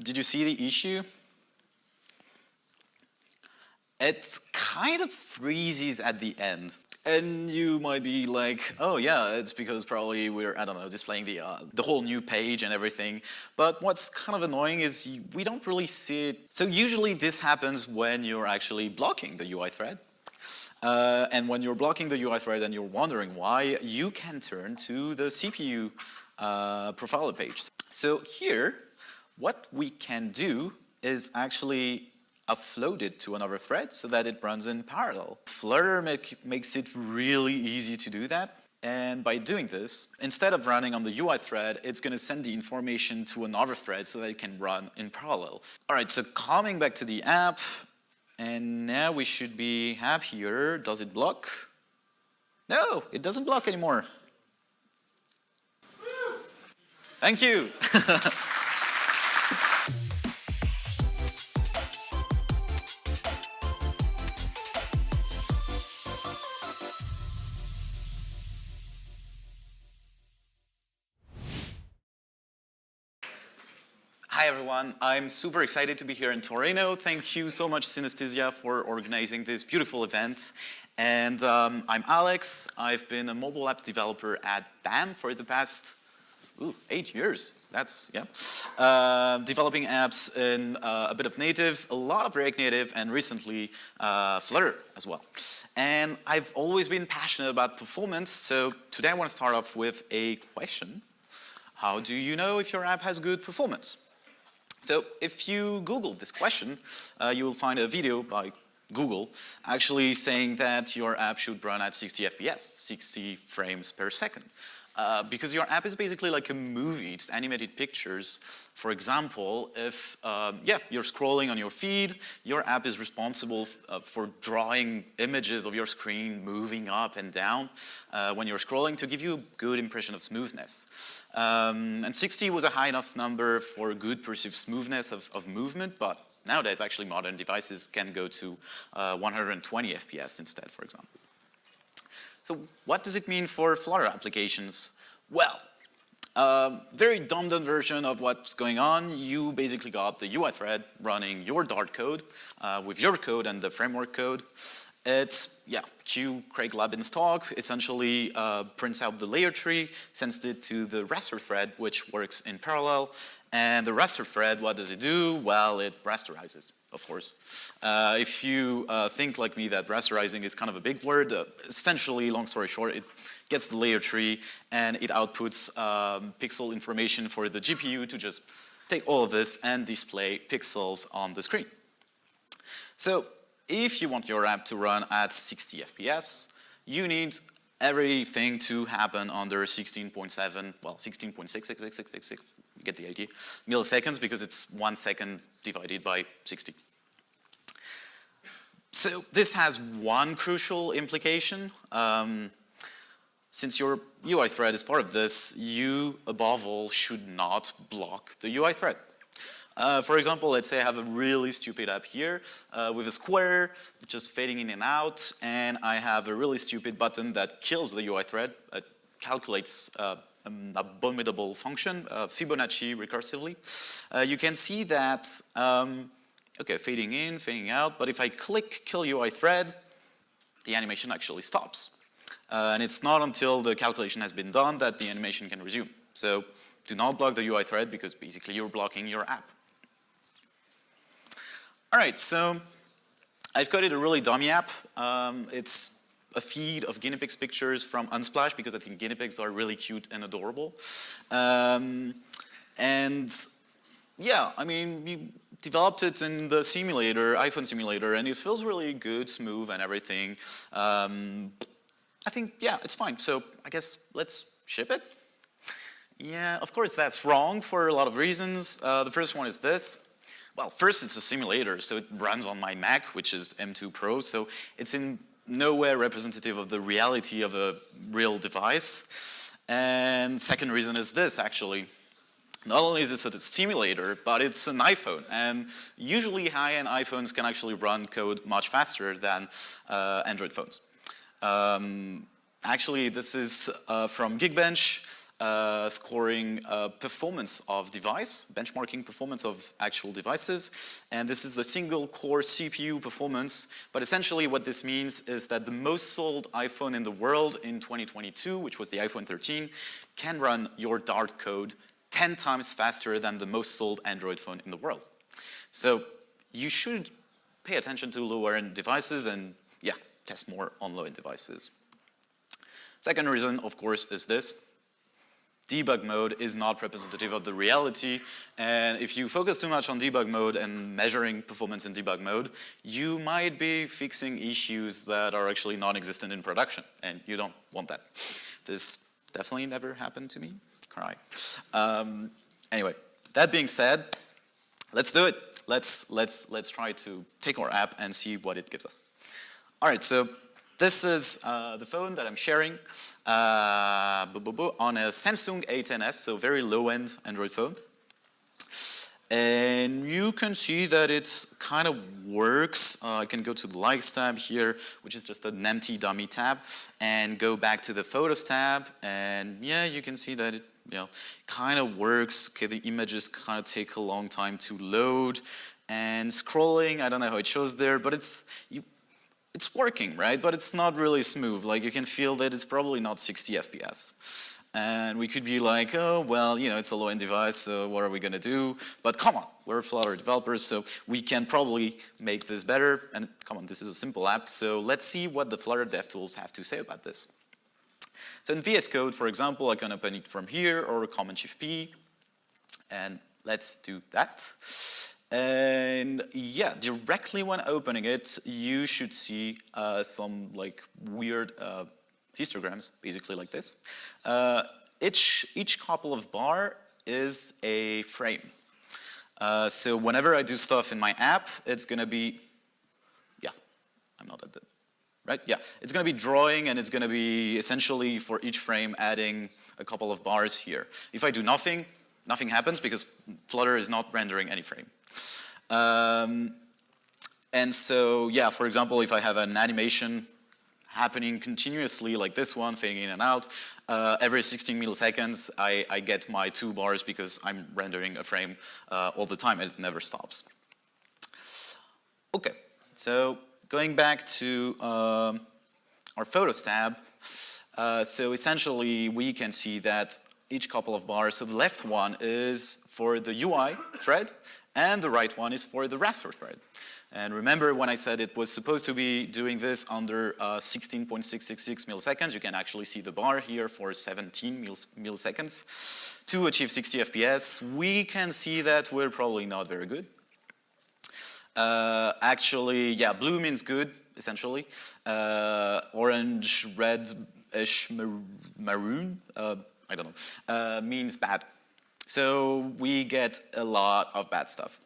did you see the issue? It kind of freezes at the end. And you might be like, oh yeah, it's because probably we're, I don't know, displaying the whole new page and everything. But what's kind of annoying is we don't really see it. So usually this happens when you're actually blocking the UI thread. And when you're blocking the UI thread and you're wondering why, you can turn to the CPU profiler page. So here, what we can do is actually offload it to another thread so that it runs in parallel. Flutter makes it really easy to do that. And by doing this, instead of running on the UI thread, it's going to send the information to another thread so that it can run in parallel. All right, so coming back to the app, and now we should be happier. Does it block? No, it doesn't block anymore. Thank you. Hi everyone, I'm super excited to be here in Torino. Thank you so much Synesthesia for organizing this beautiful event. And I'm Alex. I've been a mobile apps developer at BAM for the past 8 years. That's, yeah. Developing apps in a bit of native, a lot of React Native, and recently Flutter as well. And I've always been passionate about performance, so today I want to start off with a question. How do you know if your app has good performance? So if you Google this question, you will find a video by Google actually saying that your app should run at 60 FPS, 60 frames per second. Because your app is basically like a movie, it's animated pictures. For example, if you're scrolling on your feed, your app is responsible for drawing images of your screen moving up and down when you're scrolling to give you a good impression of smoothness. And 60 was a high enough number for good perceived smoothness of movement, but nowadays actually modern devices can go to 120 FPS instead, for example. So what does it mean for Flutter applications? Well, very dumbed-down version of what's going on. You basically got the UI thread running your Dart code with your code and the framework code. It's, Q Craig Labin's talk, essentially prints out the layer tree, sends it to the raster thread, which works in parallel. And the raster thread, what does it do? Well, it rasterizes, of course. If you think like me that rasterizing is kind of a big word, essentially, long story short, it gets the layer tree and it outputs pixel information for the GPU to just take all of this and display pixels on the screen. So if you want your app to run at 60 FPS, you need everything to happen under 16.7, well, 16.66666, you get the idea, milliseconds, because it's 1 second divided by 60. So this has one crucial implication. Since your UI thread is part of this, you, above all, should not block the UI thread. For example, let's say I have a really stupid app here with a square just fading in and out, and I have a really stupid button that kills the UI thread. It calculates an abominable function, Fibonacci recursively. You can see that, okay, fading in, fading out, but if I click kill UI thread, the animation actually stops. And it's not until the calculation has been done that the animation can resume. So do not block the UI thread because basically you're blocking your app. All right, so I've coded a really dummy app. It's a feed of guinea pigs pictures from Unsplash because I think guinea pigs are really cute and adorable. And yeah, I mean, we developed it in the simulator, iPhone simulator, and it feels really good, smooth, and everything. I think, yeah, it's fine. So I guess let's ship it. Yeah, of course, that's wrong for a lot of reasons. The first one is this. Well, first, it's a simulator, so it runs on my Mac, which is M2 Pro, so it's in no way representative of the reality of a real device. And second reason is this, actually. Not only is this a simulator, but it's an iPhone, and usually high-end iPhones can actually run code much faster than Android phones. Actually, this is from Geekbench. scoring performance of device, benchmarking performance of actual devices. And this is the single core CPU performance. But essentially what this means is that the most sold iPhone in the world in 2022, which was the iPhone 13, can run your Dart code 10 times faster than the most sold Android phone in the world. So you should pay attention to lower-end devices and, yeah, test more on low-end devices. Second reason, of course, is this. Debug mode is not representative of the reality, and if you focus too much on debug mode and measuring performance in debug mode, you might be fixing issues that are actually non-existent in production, and you don't want that. This definitely never happened to me. Cry. Anyway, that being said, let's do it. Let's try to take our app and see what it gives us. All right, so this is the phone that I'm sharing on a Samsung A10s, so very low-end Android phone. And you can see that it kind of works. I can go to the Likes tab here, which is just an empty dummy tab, and go back to the Photos tab. And yeah, you can see that it kind of works. Okay, the images kind of take a long time to load. And scrolling, I don't know how it shows there, but it's working, right? But it's not really smooth. Like you can feel that it's probably not 60 FPS. And we could be like, oh, well, it's a low-end device, so what are we gonna do? But come on, we're Flutter developers, so we can probably make this better. And come on, this is a simple app, so let's see what the Flutter DevTools have to say about this. So in VS Code, for example, I can open it from here or Command-Shift-P, and let's do that. And yeah, directly when opening it, you should see some like weird histograms, basically like this. Each couple of bar is a frame. So whenever I do stuff in my app, it's gonna be, yeah, I'm not at the, right? Yeah, it's gonna be drawing, and it's gonna be essentially for each frame adding a couple of bars here. If I do nothing, nothing happens because Flutter is not rendering any frame. And so, yeah, for example, if I have an animation happening continuously like this one, fading in and out, every 16 milliseconds, I get my 2 bars because I'm rendering a frame all the time and it never stops. Okay, so going back to our Photos tab, so essentially we can see that each couple of bars, so the left one is for the UI thread, and the right one is for the raster thread. And remember when I said it was supposed to be doing this under 16.666 milliseconds, you can actually see the bar here for 17 milliseconds. To achieve 60 FPS, we can see that we're probably not very good. Actually, yeah, blue means good, essentially. Orange, red-ish, maroon, I don't know, means bad. So we get a lot of bad stuff.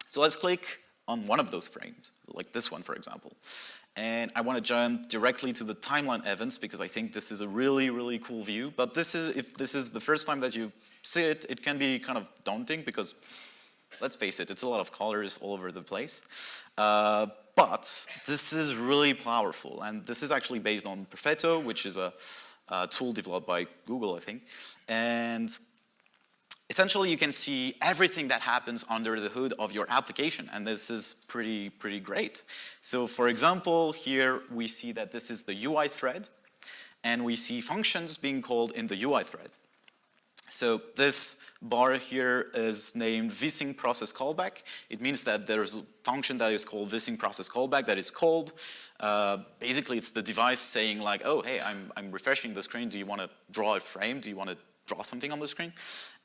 So let's click on one of those frames, like this one, for example. And I want to jump directly to the timeline events because I think this is a really, really cool view. But if this is the first time that you see it, it can be kind of daunting because, let's face it, it's a lot of colors all over the place. But this is really powerful. And this is actually based on Perfetto, which is a tool developed by Google, I think. And essentially, you can see everything that happens under the hood of your application, and this is pretty great. So for example, here we see that this is the UI thread, and we see functions being called in the UI thread. So this bar here is named vsync process callback. It means that there's a function that is called vsync process callback that is called. Basically, it's the device saying like, oh, hey, I'm refreshing the screen. Do you want to draw a frame? Do you want to draw something on the screen?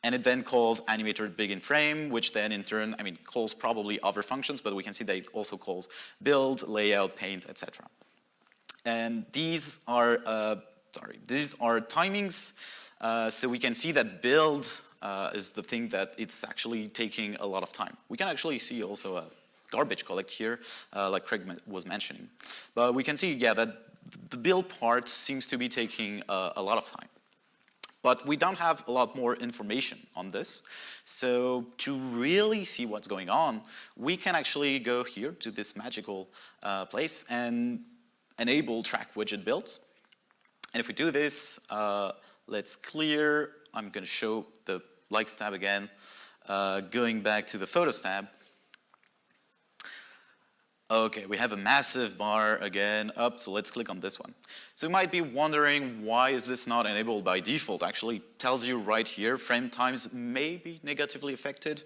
And it then calls animator begin frame, which then in turn, calls probably other functions, but we can see that it also calls build, layout, paint, etc. And these are timings. So we can see that build is the thing that it's actually taking a lot of time. We can actually see also a garbage collect here, like Craig was mentioning. But we can see, yeah, that the build part seems to be taking a lot of time. But we don't have a lot more information on this. So to really see what's going on, we can actually go here to this magical place and enable track widget build. And if we do this, let's clear. I'm going to show the likes tab again. Going back to the photos tab. Okay, we have a massive bar again up, so let's click on this one. So you might be wondering, why is this not enabled by default? Actually, it tells you right here, frame times may be negatively affected.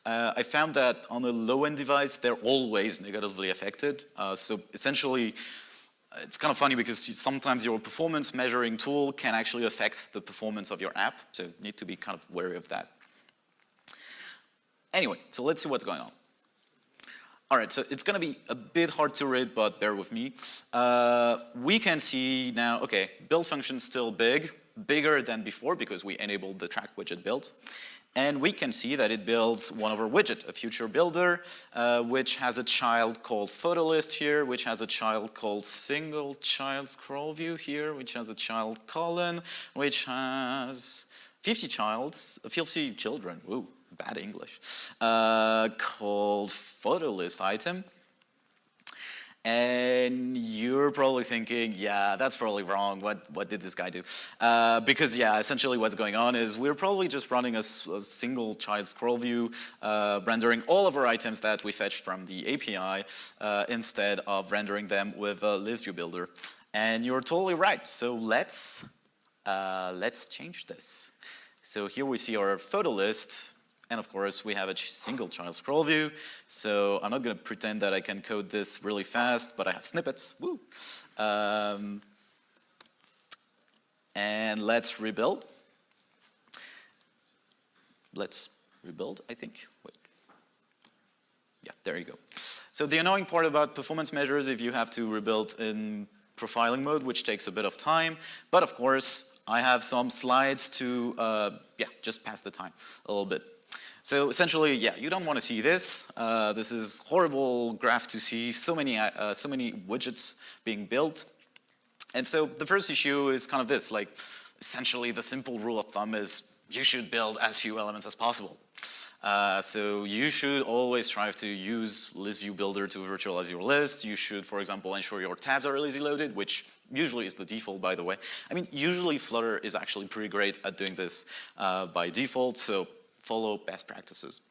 I found that on a low-end device, they're always negatively affected. So essentially, it's kind of funny because sometimes your performance measuring tool can actually affect the performance of your app, so you need to be kind of wary of that. Anyway, so let's see what's going on. All right, so it's going to be a bit hard to read, but bear with me. We can see now, okay, build function still big, bigger than before because we enabled the track widget build. And we can see that it builds one of our widget, a future builder, which has a child called photo list here, which has a child called single child scroll view here, which has a child colon, which has 50 children, woo. Bad English, called photo list item. And you're probably thinking, yeah, that's probably wrong. What did this guy do? Because yeah, essentially what's going on is we're probably just running a single child scroll view, rendering all of our items that we fetched from the API instead of rendering them with a list view builder. And you're totally right. So let's change this. So here we see our photo list. And of course, we have a single child scroll view. So I'm not going to pretend that I can code this really fast, but I have snippets. Woo. And let's rebuild. Let's rebuild, I think. Wait. Yeah, there you go. So the annoying part about performance measures, if you have to rebuild in profiling mode, which takes a bit of time. But of course, I have some slides to just pass the time a little bit. So essentially, yeah, you don't want to see this. This is horrible graph to see, so many widgets being built. And so the first issue is kind of this, like essentially the simple rule of thumb is you should build as few elements as possible. So you should always strive to use list view builder to virtualize your list. You should, for example, ensure your tabs are lazy loaded, which usually is the default, by the way. I mean, usually Flutter is actually pretty great at doing this by default, so follow best practices.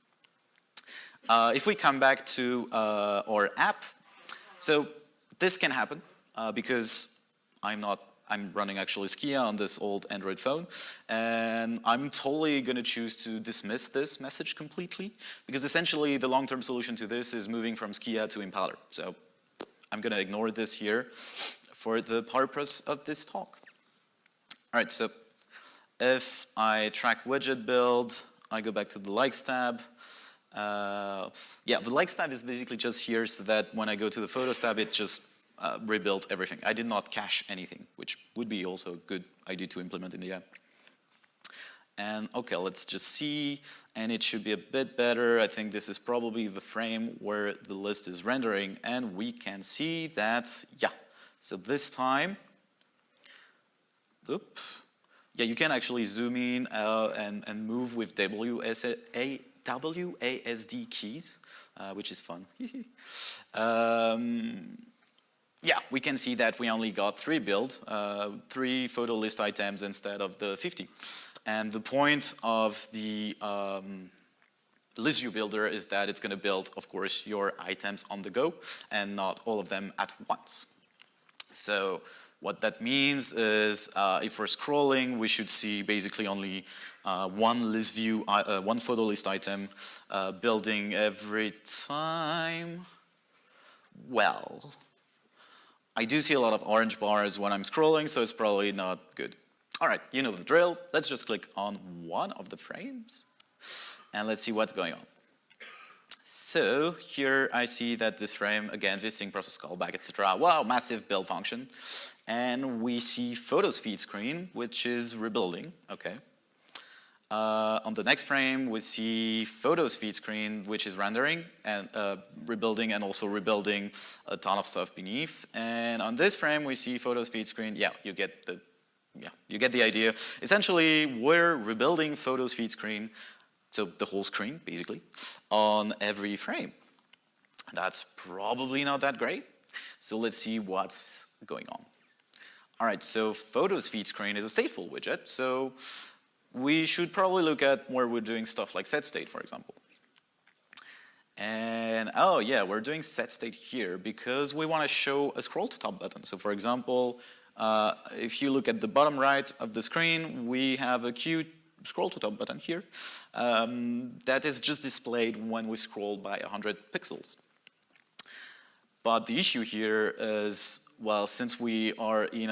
If we come back to our app, so this can happen because I'm running actually Skia on this old Android phone, and I'm totally going to choose to dismiss this message completely because essentially the long-term solution to this is moving from Skia to Impaler. So I'm going to ignore this here for the purpose of this talk. All right, so if I track widget build, I go back to the likes tab. Yeah, the likes tab is basically just here so that when I go to the photos tab, it just rebuilt everything. I did not cache anything, which would be also a good idea to implement in the app. And okay, let's just see, and it should be a bit better. I think this is probably the frame where the list is rendering, and we can see that, yeah. So this time, yeah, you can actually zoom in and move with WASD keys, which is fun. Yeah, we can see that we only got 3 photo list items instead of the 50. And the point of the list view builder is that it's going to build, of course, your items on the go and not all of them at once. So what that means is if we're scrolling, we should see basically only one list view, one photo list item building every time. Well, I do see a lot of orange bars when I'm scrolling, so it's probably not good. All right, you know the drill. Let's just click on one of the frames and let's see what's going on. So here I see that this frame, again, visiting process callback, etc. Wow, massive build function. And we see photos feed screen, which is rebuilding, okay. On the next frame, we see photos feed screen, which is rendering and rebuilding and also rebuilding a ton of stuff beneath. And on this frame, we see photos feed screen. Yeah, you get the idea. Essentially, we're rebuilding photos feed screen, so the whole screen, basically, on every frame. That's probably not that great. So let's see what's going on. All right, so photos feed screen is a stateful widget, so we should probably look at where we're doing stuff like set state, for example. And oh yeah, we're doing set state here because we want to show a scroll to top button. So for example, if you look at the bottom right of the screen, we have a cute scroll to top button here that is just displayed when we scroll by 100 pixels. But the issue here is, well, since we are in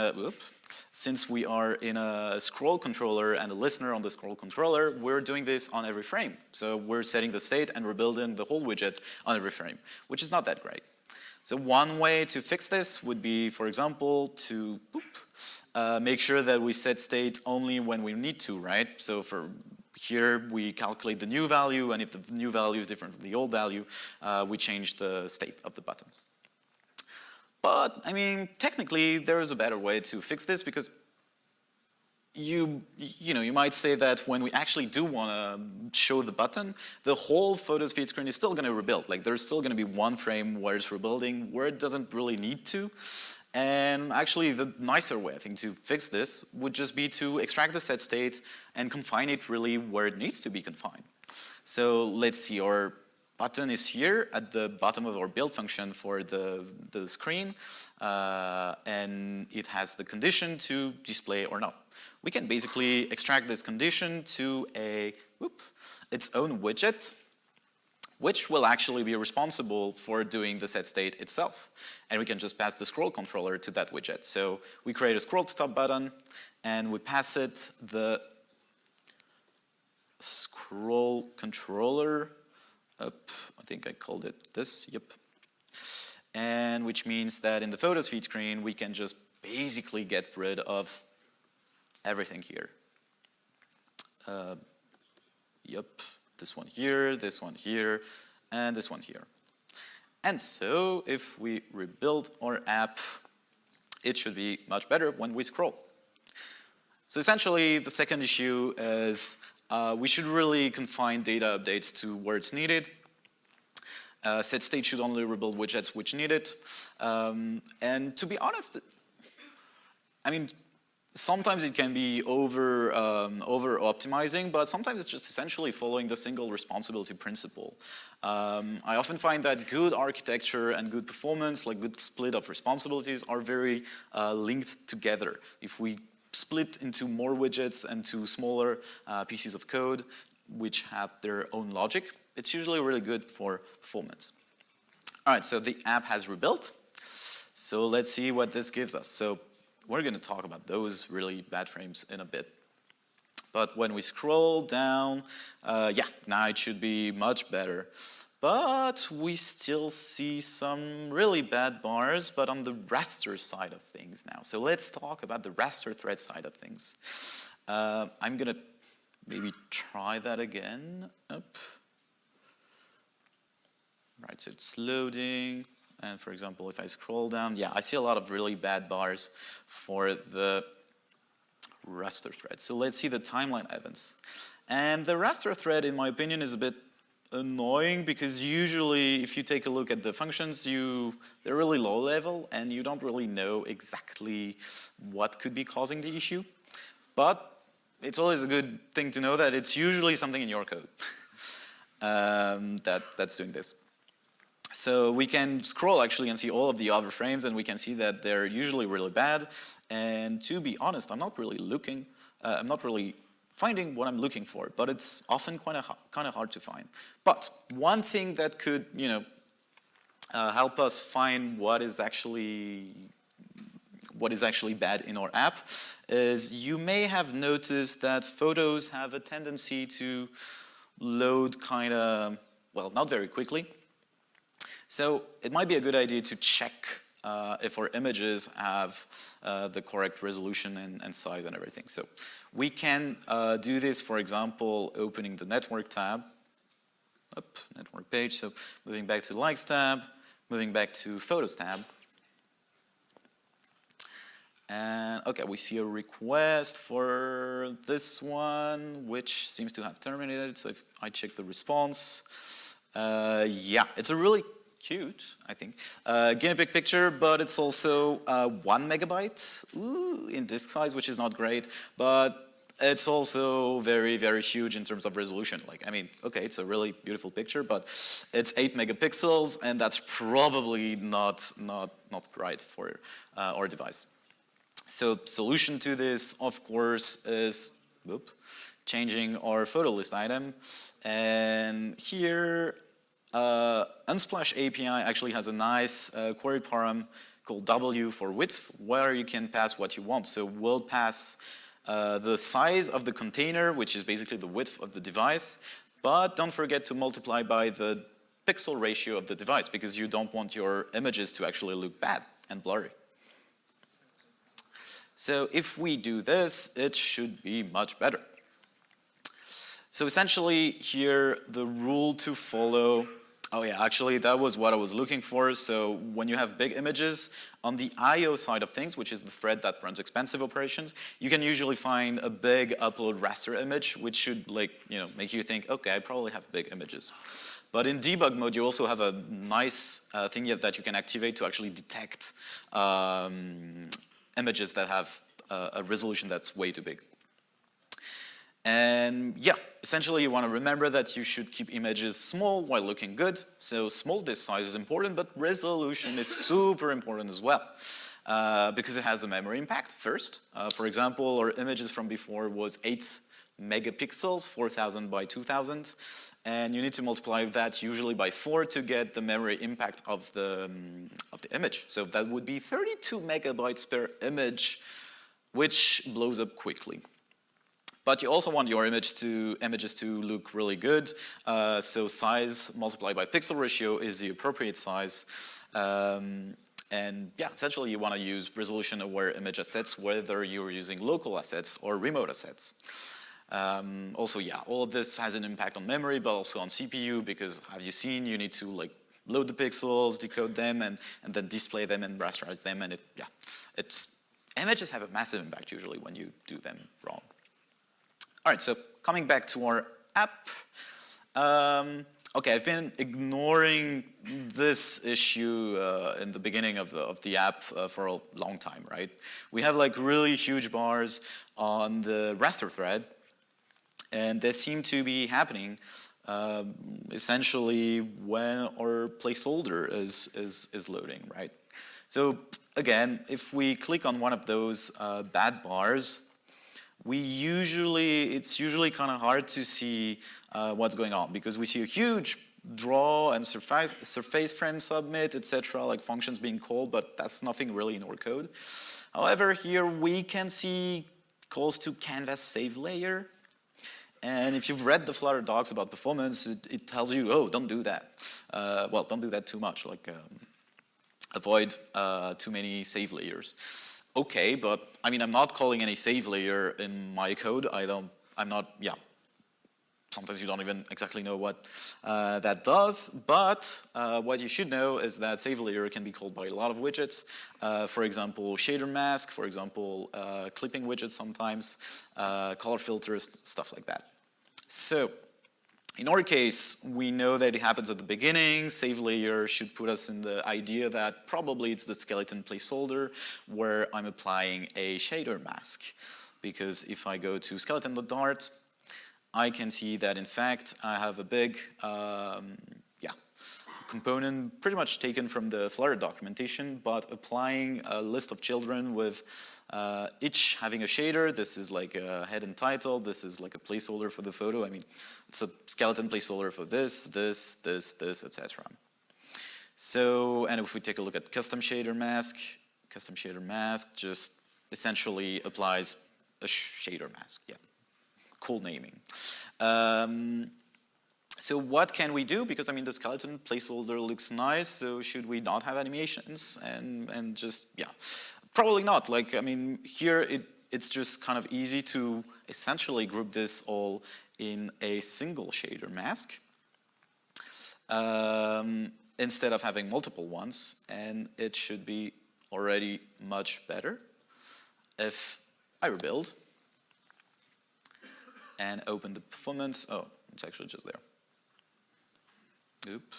a scroll controller and a listener on the scroll controller, we're doing this on every frame. So we're setting the state and we're building the whole widget on every frame, which is not that great. So one way to fix this would be, for example, to make sure that we set state only when we need to, right? So for here, we calculate the new value, and if the new value is different from the old value, we change the state of the button. But, I mean, technically, there is a better way to fix this because you might say that when we actually do want to show the button, the whole photos feed screen is still going to rebuild. Like, there's still going to be one frame where it's rebuilding, where it doesn't really need to. And actually, the nicer way, I think, to fix this would just be to extract the set state and confine it really where it needs to be confined. So let's see, our button is here at the bottom of our build function for the screen, and it has the condition to display or not. We can basically extract this condition to its own widget, which will actually be responsible for doing the set state itself. And we can just pass the scroll controller to that widget. So we create a scroll to top button, and we pass it the scroll controller. I think I called it this, yep. And which means that in the photos feed screen, we can just basically get rid of everything here. Yep, this one here, and this one here. And so if we rebuild our app, it should be much better when we scroll. So essentially, the second issue is we should really confine data updates to where it's needed. Set state should only rebuild widgets which need it. And to be honest, I mean, sometimes it can be over optimizing, but sometimes it's just essentially following the single responsibility principle. I often find that good architecture and good performance, like good split of responsibilities, are very linked together. If we split into more widgets and to smaller pieces of code which have their own logic, it's usually really good for performance. All right, so the app has rebuilt. So let's see what this gives us. So we're going to talk about those really bad frames in a bit. But when we scroll down, yeah, now it should be much better. But we still see some really bad bars, but on the raster side of things now. So let's talk about the raster thread side of things. I'm going to maybe try that again. Up. Right, so it's loading. And for example, if I scroll down, yeah, I see a lot of really bad bars for the raster thread. So let's see the timeline events. And the raster thread, in my opinion, is a bit annoying because usually if you take a look at the functions, they're really low level and you don't really know exactly what could be causing the issue. But it's always a good thing to know that it's usually something in your code that's doing this. So we can scroll actually and see all of the other frames, and we can see that they're usually really bad. And to be honest, I'm not really finding what I'm looking for, but it's often kind of hard to find. But one thing that could, help us find what is actually bad in our app is you may have noticed that photos have a tendency to load kind of, well, not very quickly. So it might be a good idea to check if our images have the correct resolution and size and everything. So we can do this, for example, opening the network tab, network page. So moving back to likes tab, moving back to photos tab. And okay, we see a request for this one, which seems to have terminated. So if I check the response, yeah, it's a really cute, I think. Guinea pig picture, but it's also 1 megabyte in disk size, which is not great, but it's also very, very huge in terms of resolution. Like, I mean, okay, it's a really beautiful picture, but it's 8 megapixels, and that's probably not right for our device. So solution to this, of course, is changing our photo list item. And here, Unsplash API actually has a nice query param called W for width, where you can pass what you want. So we'll pass the size of the container, which is basically the width of the device, but don't forget to multiply by the pixel ratio of the device, because you don't want your images to actually look bad and blurry. So if we do this, it should be much better. So essentially here, the rule to follow, oh yeah, actually that was what I was looking for. So when you have big images, on the I/O side of things, which is the thread that runs expensive operations, you can usually find a big upload raster image, which should make you think, okay, I probably have big images. But in debug mode, you also have a nice thing that you can activate to actually detect images that have a resolution that's way too big. And yeah, essentially you want to remember that you should keep images small while looking good. So small disk size is important, but resolution is super important as well, because it has a memory impact first. For example, our images from before was 8 megapixels, 4000 by 2000. And you need to multiply that usually by 4 to get the memory impact of the image. So that would be 32 megabytes per image, which blows up quickly. But you also want your images to look really good. So size multiplied by pixel ratio is the appropriate size. And yeah, essentially you want to use resolution-aware image assets, whether you're using local assets or remote assets. Also, yeah, all of this has an impact on memory, but also on CPU, because as you've seen, you need to load the pixels, decode them, and then display them and rasterize them. And images have a massive impact usually when you do them wrong. All right, so coming back to our app. Okay, I've been ignoring this issue in the beginning of the app for a long time, right? We have really huge bars on the raster thread, and they seem to be happening essentially when our placeholder is loading, right? So again, if we click on one of those bad bars, it's usually kind of hard to see what's going on, because we see a huge draw and surface frame submit, etc., like functions being called, but that's nothing really in our code. However, here we can see calls to canvas save layer. And if you've read the Flutter docs about performance, it tells you, oh, don't do that. Well, don't do that too much, avoid too many save layers. Okay, but I mean, I'm not calling any save layer in my code. Sometimes you don't even exactly know what that does, but what you should know is that save layer can be called by a lot of widgets. For example, shader mask, for example, clipping widgets sometimes, color filters, stuff like that. So in our case, we know that it happens at the beginning. Save layer should put us in the idea that probably it's the skeleton placeholder where I'm applying a shader mask. Because if I go to skeleton.dart, I can see that in fact I have a big component pretty much taken from the Flutter documentation, but applying a list of children with each having a shader. This is like a head and title. This is like a placeholder for the photo. I mean, it's a skeleton placeholder for this, etc. So, and if we take a look at custom shader mask just essentially applies a shader mask. Yeah, cool naming. So what can we do? Because I mean, the skeleton placeholder looks nice, so should we not have animations and just, yeah, probably not. Like, I mean, here it's just kind of easy to essentially group this all in a single shader mask instead of having multiple ones, and it should be already much better if I rebuild and open the performance. Oh, it's actually just there. Oop.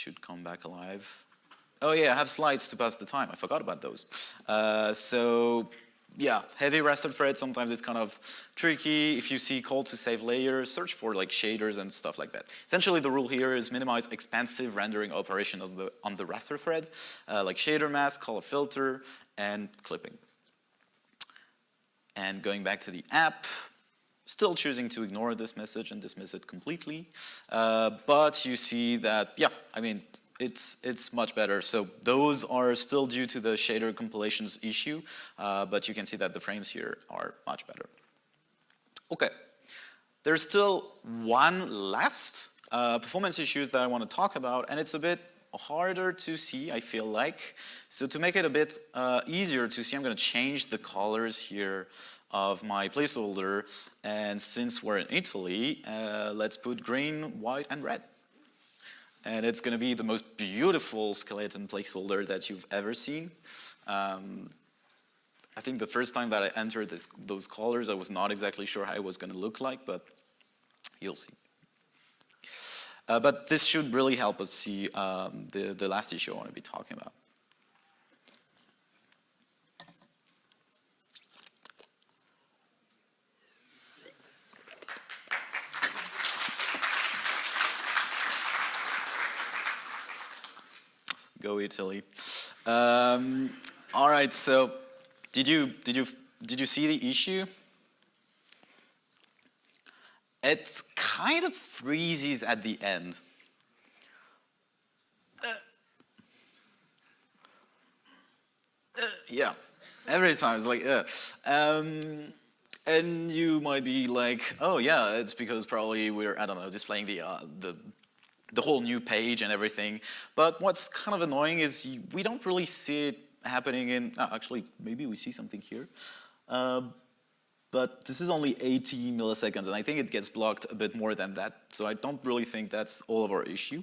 should come back alive. Oh yeah, I have slides to pass the time. I forgot about those. So yeah, heavy raster thread, sometimes it's kind of tricky. If you see call to save layer, search for like shaders and stuff like that. Essentially the rule here is minimize expensive rendering operation on the raster thread, like shader mask, color filter, and clipping. And going back to the app, still choosing to ignore this message and dismiss it completely. But you see that, yeah, I mean, it's much better. So those are still due to the shader compilations issue, but you can see that the frames here are much better. Okay, there's still one last performance issues that I want to talk about, and it's a bit harder to see, I feel like. So to make it a bit easier to see, I'm going to change the colors here of my placeholder, and since we're in Italy, let's put green, white, and red. And it's going to be the most beautiful skeleton placeholder that you've ever seen. I think the first time that I entered those colors, I was not exactly sure how it was going to look like, but you'll see. But this should really help us see the last issue I want to be talking about. Go Italy. All right, so did you see the issue? It kind of freezes at the end. Yeah, every time it's like, and you might be like, oh yeah, it's because probably we're, I don't know, displaying the whole new page and everything. But what's kind of annoying is we don't really see it happening in, actually, maybe we see something here. But this is only 80 milliseconds, and I think it gets blocked a bit more than that. So I don't really think that's all of our issue.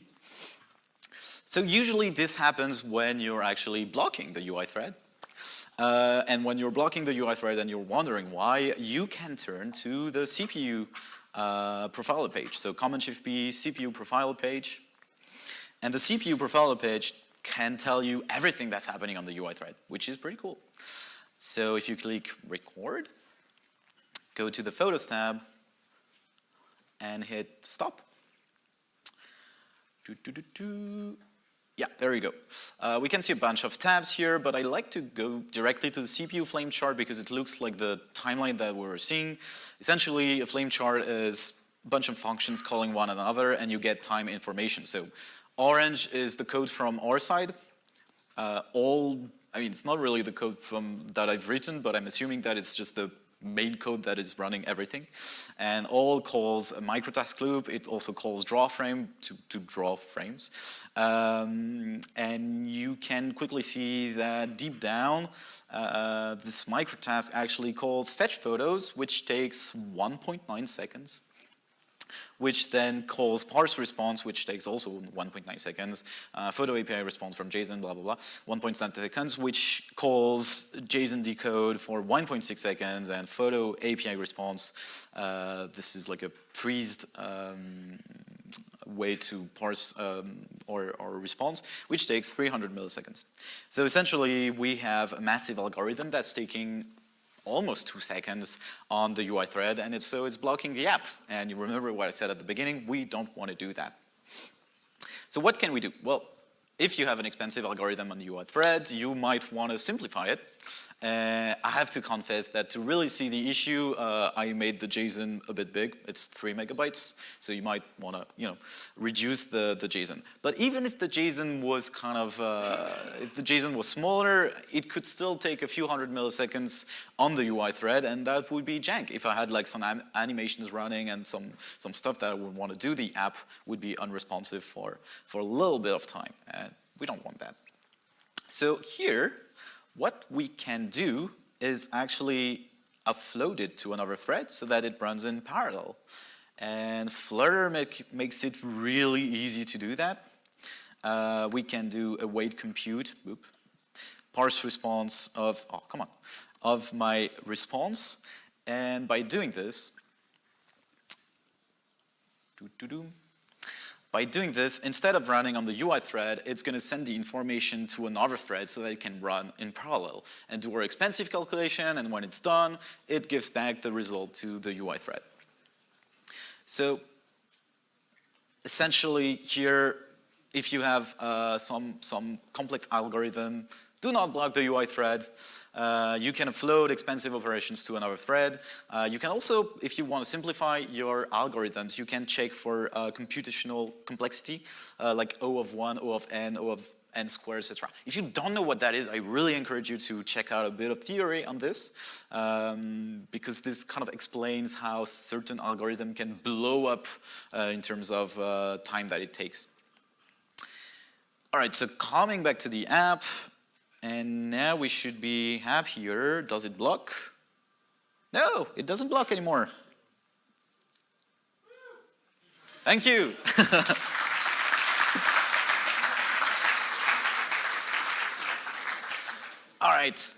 So usually this happens when you're actually blocking the UI thread. And when you're blocking the UI thread and you're wondering why, you can turn to the CPU profiler page. So Command-Shift-P, CPU profiler page. And the CPU profiler page can tell you everything that's happening on the UI thread, which is pretty cool. So if you click record, go to the Photos tab, and hit stop. Yeah, there you go. We can see a bunch of tabs here, but I like to go directly to the CPU flame chart because it looks like the timeline that we're seeing. Essentially, a flame chart is a bunch of functions calling one another, and you get time information. So orange is the code from our side. I mean, it's not really the code that I've written, but I'm assuming that it's just the main code that is running everything. And all calls a microtask loop. It also calls draw frame to draw frames. And you can quickly see that deep down, this microtask actually calls fetch photos, which takes 1.9 seconds. Which then calls parse response, which takes also 1.9 seconds, photo API response from JSON, blah, blah, blah, 1.7 seconds, which calls JSON decode for 1.6 seconds, and photo API response. This is like a freezed way to parse or response, which takes 300 milliseconds. So essentially, we have a massive algorithm that's taking almost 2 seconds on the UI thread, and it's blocking the app. And you remember what I said at the beginning, we don't want to do that. So what can we do? Well, if you have an expensive algorithm on the UI thread, you might want to simplify it. I have to confess that to really see the issue, I made the JSON a bit big. It's 3 megabytes, so you might want to, reduce the JSON. But even if the JSON was kind of, if the JSON was smaller, it could still take a few hundred milliseconds on the UI thread, and that would be jank. If I had like some animations running and some stuff that I would want to do, the app would be unresponsive for a little bit of time, and we don't want that. So here, what we can do is actually offload it to another thread so that it runs in parallel. And Flutter makes it really easy to do that. We can do await compute, parse response of my response. And by doing this, By doing this, instead of running on the UI thread, it's going to send the information to another thread so that it can run in parallel and do our expensive calculation, and when it's done, it gives back the result to the UI thread. So essentially here, if you have some complex algorithm, do not block the UI thread. You can offload expensive operations to another thread. You can also, if you want to simplify your algorithms, you can check for computational complexity, like O of 1, O of n, O of n squared, etc. If you don't know what that is, I really encourage you to check out a bit of theory on this, because this kind of explains how certain algorithm can blow up in terms of time that it takes. All right, so coming back to the app, and now we should be happier. Does it block? No, it doesn't block anymore. Thank you. All right.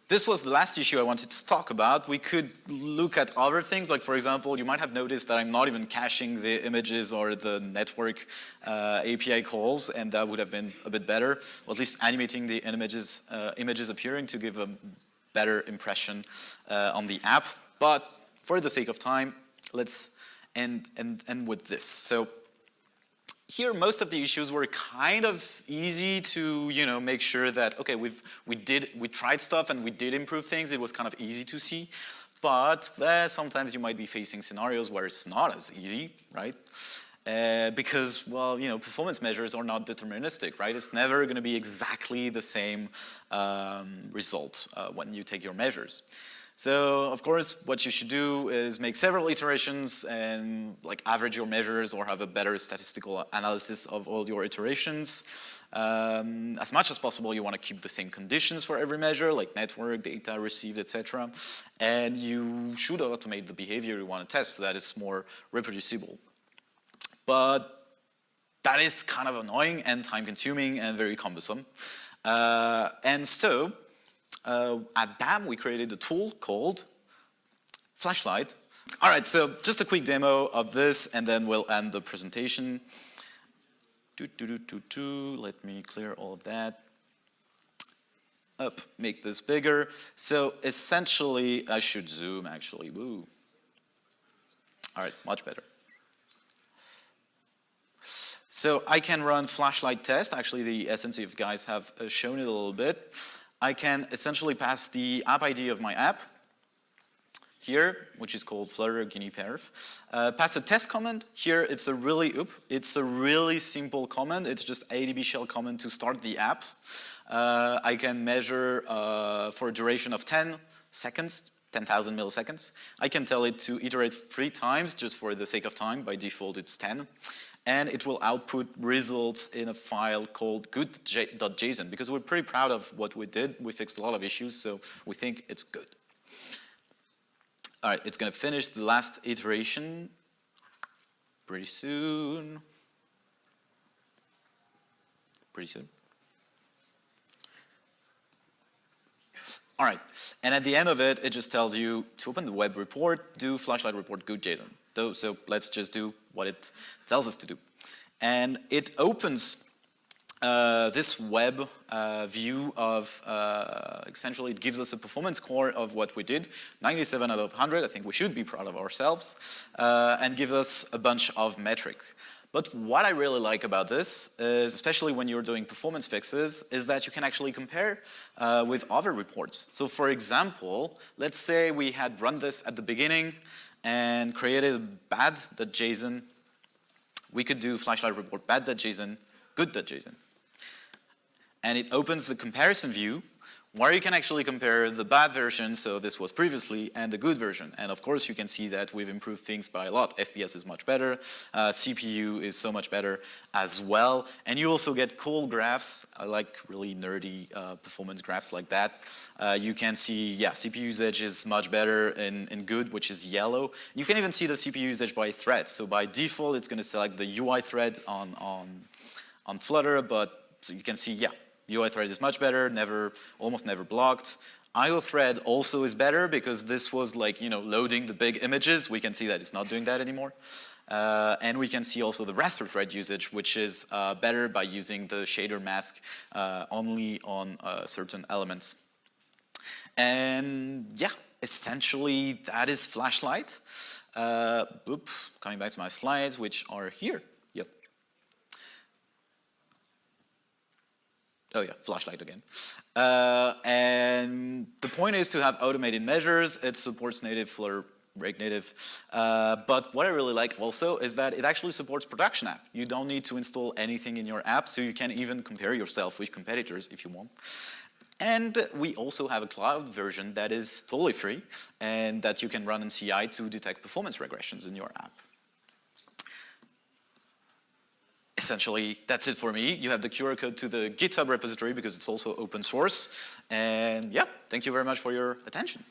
This was the last issue I wanted to talk about. We could look at other things, like for example, you might have noticed that I'm not even caching the images or the network API calls, and that would have been a bit better, or at least animating the images appearing to give a better impression on the app. But for the sake of time, let's end with this. So here, most of the issues were kind of easy to, make sure that, okay, we tried stuff and we did improve things. It was kind of easy to see. But sometimes you might be facing scenarios where it's not as easy, right? Because, well, performance measures are not deterministic, right? It's never going to be exactly the same result when you take your measures. So, of course, what you should do is make several iterations and average your measures or have a better statistical analysis of all your iterations. As much as possible, you want to keep the same conditions for every measure, like network, data received, etc. And you should automate the behavior you want to test so that it's more reproducible. But that is kind of annoying and time-consuming and very cumbersome. And so, at BAM, we created a tool called Flashlight. All right, so just a quick demo of this, and then we'll end the presentation. Let me clear all of that. Up, make this bigger. So essentially, I should zoom actually. Woo. All right, much better. So I can run Flashlight test. Actually, the SNCF guys have shown it a little bit. I can essentially pass the app ID of my app here, which is called Flutter guinea perf. Pass a test comment. Here, it's a really simple comment. It's just ADB shell comment to start the app. I can measure for a duration of 10 seconds, 10,000 milliseconds. I can tell it to iterate 3 times just for the sake of time. By default, it's 10. And it will output results in a file called good.json, because we're pretty proud of what we did. We fixed a lot of issues, so we think it's good. All right, it's going to finish the last iteration pretty soon. All right, and at the end of it, it just tells you to open the web report, do Flashlight report good.json. So let's just do what it tells us to do. And it opens this web view of, essentially it gives us a performance score of what we did, 97 out of 100, I think we should be proud of ourselves, and gives us a bunch of metrics. But what I really like about this is, especially when you're doing performance fixes, is that you can actually compare with other reports. So for example, let's say we had run this at the beginning and created bad.json. We could do Flashlight report bad.json, good.json. And it opens the comparison view where you can actually compare the bad version, so this was previously, and the good version. And of course, you can see that we've improved things by a lot. FPS is much better. CPU is so much better as well. And you also get cool graphs. I like really nerdy performance graphs like that. You can see, yeah, CPU usage is much better in good, which is yellow. You can even see the CPU usage by thread. So by default, it's going to select the UI thread on Flutter, but so you can see, yeah, UI thread is much better, almost never blocked. IO thread also is better because this was like, loading the big images. We can see that it's not doing that anymore. And we can see also the raster thread usage, which is better by using the shader mask only on certain elements. And yeah, essentially that is Flashlight. Coming back to my slides, which are here. Yep. Oh yeah, Flashlight again. And the point is to have automated measures. It supports native Flutter, React Native. But what I really like also is that it actually supports production app. You don't need to install anything in your app, so you can even compare yourself with competitors if you want. And we also have a cloud version that is totally free and that you can run in CI to detect performance regressions in your app. Essentially, that's it for me. You have the QR code to the GitHub repository because it's also open source. And yeah, thank you very much for your attention.